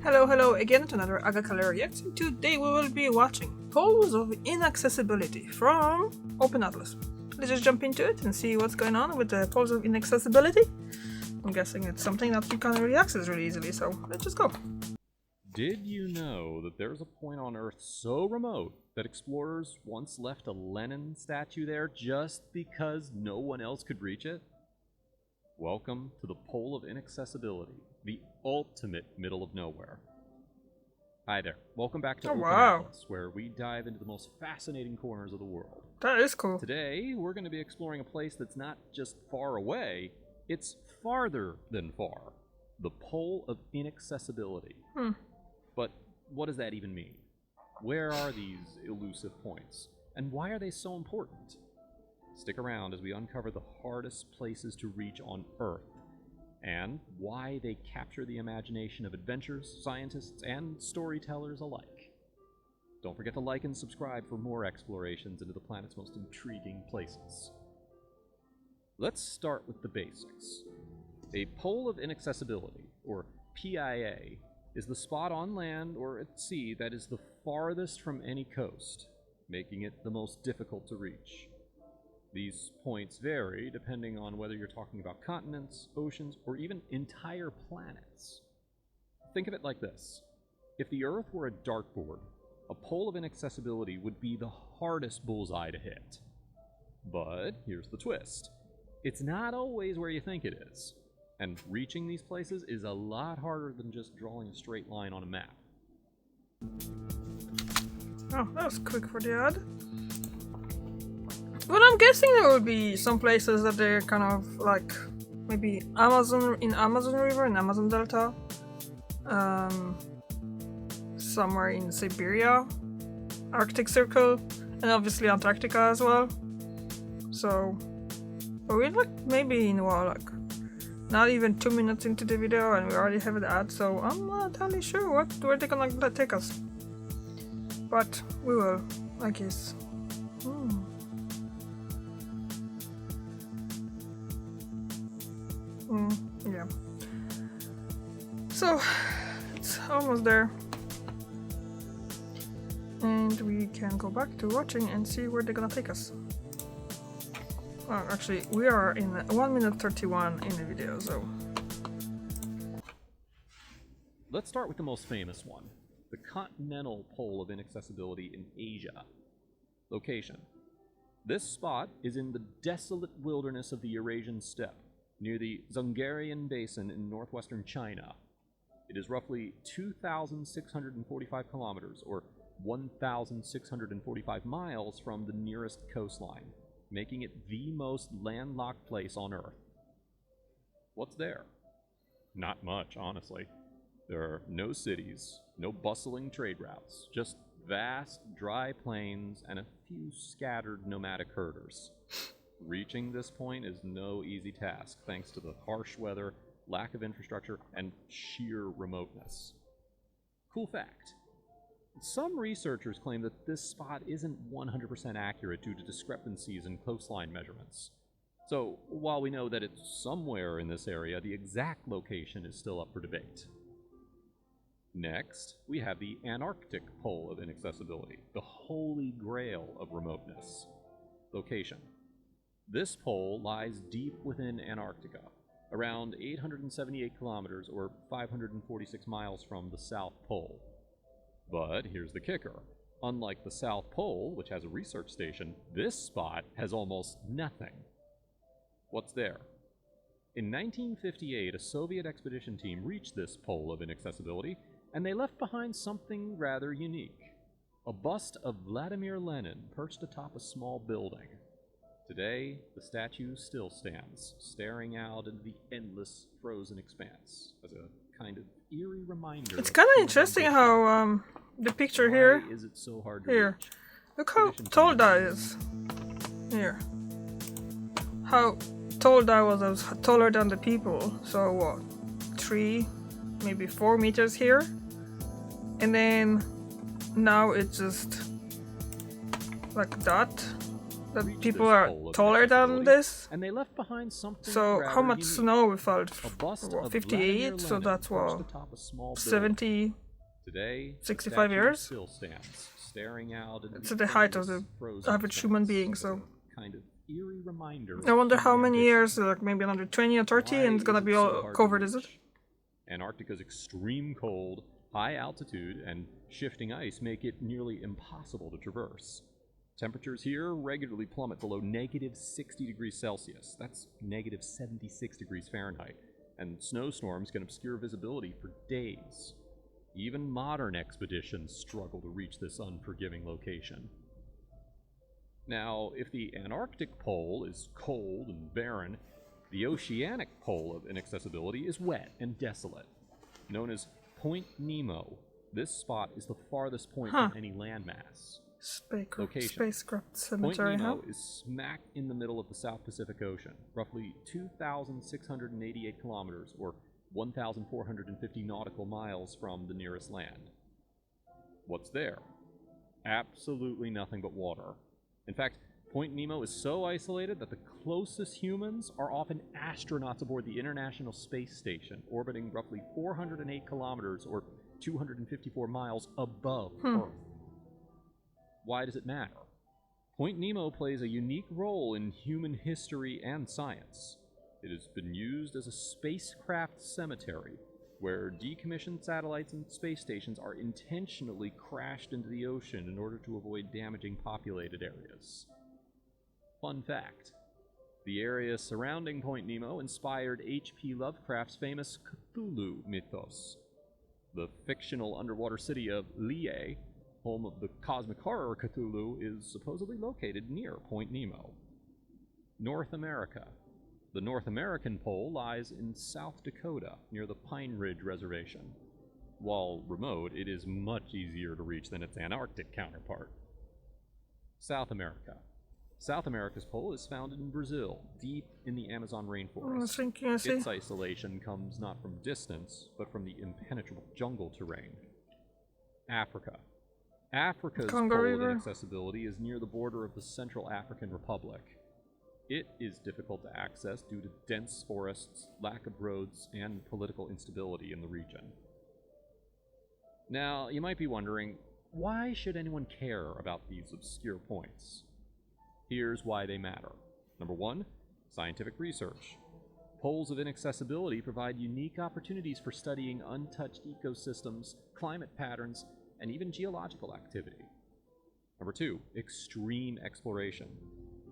Hello again to another Agakala reaction. Today we will be watching Poles of Inaccessibility from Open Atlas. Let's just jump into it and see what's going on with the Poles of Inaccessibility. I'm guessing it's something that you can't really access really easily, so let's just go. Did you know that there's a point on Earth so remote that explorers once left a Lenin statue there just because no one else could reach it? Welcome to the Pole of Inaccessibility, the ultimate middle of nowhere. Hi there, welcome back to Open Atlas, where we dive into the most fascinating corners of the world. That is cool. Today, we're going to be exploring a place that's not just far away, it's farther than far. The Pole of Inaccessibility. But what does that even mean? Where are these elusive points? And why are they so important? Stick around as we uncover the hardest places to reach on Earth, and why they capture the imagination of adventurers, scientists, and storytellers alike. Don't forget to like and subscribe for more explorations into the planet's most intriguing places. Let's start with the basics. A Pole of Inaccessibility, or PIA, is the spot on land or at sea that is the farthest from any coast, making it the most difficult to reach. These points vary depending on whether you're talking about continents, oceans, or even entire planets. Think of it like this. If the Earth were a dartboard, a Pole of Inaccessibility would be the hardest bullseye to hit. But here's the twist. It's not always where you think it is. And reaching these places is a lot harder than just drawing a straight line on a map. Oh, that was quick for the ad. Well, I'm guessing there will be some places that they're kind of like maybe Amazon River and Amazon Delta, somewhere in Siberia, Arctic Circle, and obviously Antarctica as well. So, are we like maybe in like not even 2 minutes into the video and we already have an ad? So I'm not entirely sure where they're gonna take us, but we will, I guess. Yeah. So, it's almost there. And we can go back to watching and see where they're gonna take us. Well, actually, we are in 1 minute 31 in the video, so... Let's start with the most famous one, the Continental Pole of Inaccessibility in Asia. Location. This spot is in the desolate wilderness of the Eurasian steppe, near the Zhongarian Basin in northwestern China. It is roughly 2,645 kilometers, or 1,645 miles from the nearest coastline, making it the most landlocked place on Earth. What's there? Not much, honestly. There are no cities, no bustling trade routes, just vast, dry plains and a few scattered nomadic herders. Reaching this point is no easy task, thanks to the harsh weather, lack of infrastructure, and sheer remoteness. Cool fact. Some researchers claim that this spot isn't 100% accurate due to discrepancies in coastline measurements. So, while we know that it's somewhere in this area, the exact location is still up for debate. Next, we have the Antarctic Pole of Inaccessibility, the holy grail of remoteness. Location. This pole lies deep within Antarctica, around 878 kilometers or 546 miles from the South Pole. But here's the kicker. Unlike the South Pole, which has a research station, this spot has almost nothing. What's there? In 1958, a Soviet expedition team reached this Pole of Inaccessibility, and they left behind something rather unique. A bust of Vladimir Lenin perched atop a small building. Today, the statue still stands, staring out into the endless frozen expanse, as a kind of eerie reminder. It's kind of interesting how the picture here. Why is it so hard to here, reach? look how tall that is. Here, how tall that was. I was taller than the people. So what? 3, maybe 4 meters here, and then now it's just like that. that reach people this are pole of taller than inaccessibility, this. and they left behind something So rather how much unique. snow we felt? A bust What, of 58? Vladimir So Lenin that's perched what, atop a small building. 70? Today, the 65 statue years? still stands, staring out into It's the at the height of endless the frozen average human expanse being, as so a kind of eerie reminder I wonder of how human many ambition. years, like maybe another 20 or 30, Why and it's gonna is be it so all hard to covered, is it? reach? Antarctica's extreme cold, high altitude, and shifting ice make it nearly impossible to traverse. Temperatures here regularly plummet below negative 60 degrees Celsius. That's negative 76 degrees Fahrenheit. And snowstorms can obscure visibility for days. Even modern expeditions struggle to reach this unforgiving location. Now, if the Antarctic pole is cold and barren, the oceanic pole of inaccessibility is wet and desolate. Known as Point Nemo, this spot is the farthest point from any landmass. Spacecraft Point cemetery, huh? Nemo is smack in the middle of the South Pacific Ocean, roughly 2,688 kilometers, or 1,450 nautical miles from the nearest land. What's there? Absolutely nothing but water. In fact, Point Nemo is so isolated that the closest humans are often astronauts aboard the International Space Station, orbiting roughly 408 kilometers, or 254 miles above Earth. Why does it matter? Point Nemo plays a unique role in human history and science. It has been used as a spacecraft cemetery, where decommissioned satellites and space stations are intentionally crashed into the ocean in order to avoid damaging populated areas. Fun fact: the area surrounding Point Nemo inspired H.P. Lovecraft's famous Cthulhu mythos. The fictional underwater city of Lie, home of the cosmic horror Cthulhu, is supposedly located near Point Nemo. North America. The North American pole lies in South Dakota, near the Pine Ridge Reservation. While remote, it is much easier to reach than its Antarctic counterpart. South America. South America's pole is found in Brazil, deep in the Amazon rainforest. Its isolation comes not from distance, but from the impenetrable jungle terrain. Africa. Africa's pole of inaccessibility is near the border of the Central African Republic. It is difficult to access due to dense forests, lack of roads, and political instability in the region. Now, you might be wondering, why should anyone care about these obscure points? Here's why they matter. Number one, scientific research. Poles of inaccessibility provide unique opportunities for studying untouched ecosystems, climate patterns, and even geological activity. Number two, extreme exploration.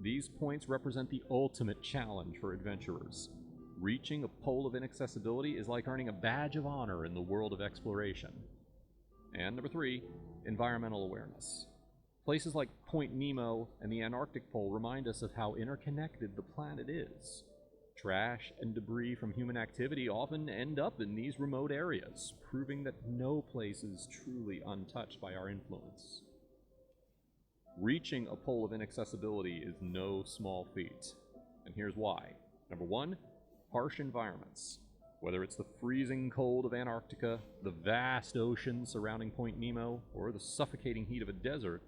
These points represent the ultimate challenge for adventurers. Reaching a pole of inaccessibility is like earning a badge of honor in the world of exploration. And number three, environmental awareness. Places like Point Nemo and the Antarctic pole remind us of how interconnected the planet is. Trash and debris from human activity often end up in these remote areas, proving that no place is truly untouched by our influence. Reaching a pole of inaccessibility is no small feat, and here's why. Number one, harsh environments. Whether it's the freezing cold of Antarctica, the vast ocean surrounding Point Nemo, or the suffocating heat of a desert,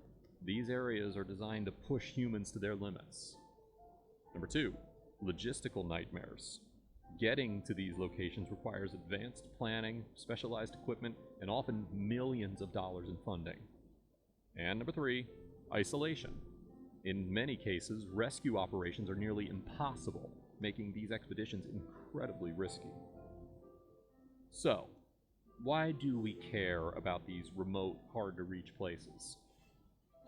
these areas are designed to push humans to their limits. Number two, logistical nightmares. Getting to these locations requires advanced planning, specialized equipment, and often millions of dollars in funding. And number three, isolation. In many cases, rescue operations are nearly impossible, making these expeditions incredibly risky. So, why do we care about these remote, hard-to-reach places?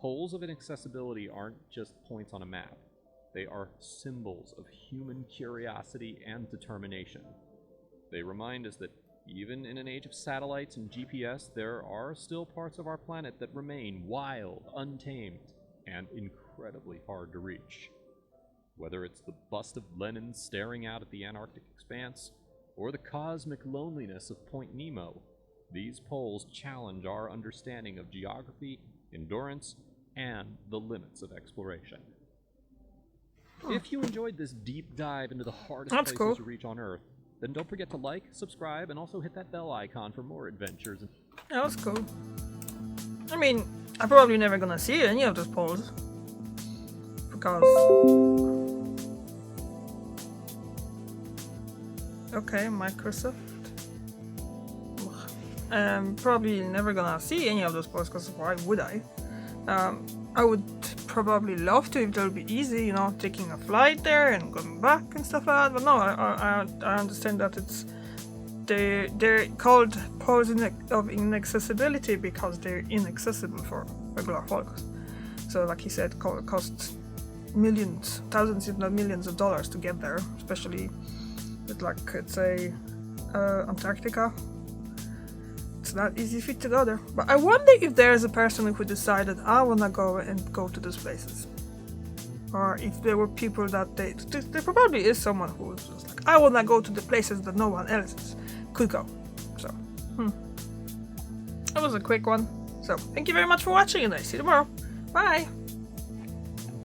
Poles of inaccessibility aren't just points on a map. They are symbols of human curiosity and determination. They remind us that even in an age of satellites and GPS, there are still parts of our planet that remain wild, untamed, and incredibly hard to reach. Whether it's the bust of Lenin staring out at the Antarctic expanse, or the cosmic loneliness of Point Nemo, these poles challenge our understanding of geography, endurance, and the limits of exploration. If you enjoyed this deep dive into the hardest places to reach on Earth, then don't forget to like, subscribe, and also hit that bell icon for more adventures. That was cool. I mean, I'm probably never gonna see any of those poles. because... Okay, Microsoft. Probably never gonna see any of those posts, because why would I? I would probably love to if it would be easy, you know, taking a flight there and going back and stuff like that. But no, I understand that they're called poles of inaccessibility because they're inaccessible for regular folks. So, like he said, it costs millions, thousands, if not millions of dollars to get there, especially with, like, let's say, Antarctica. It's not easy fit to go there. But I wonder if there's a person who decided, I wanna go to those places. Or if there were people that there probably is someone who was just like, I wanna go to the places that no one else could go. So, that was a quick one. So, thank you very much for watching, and I see you tomorrow. Bye!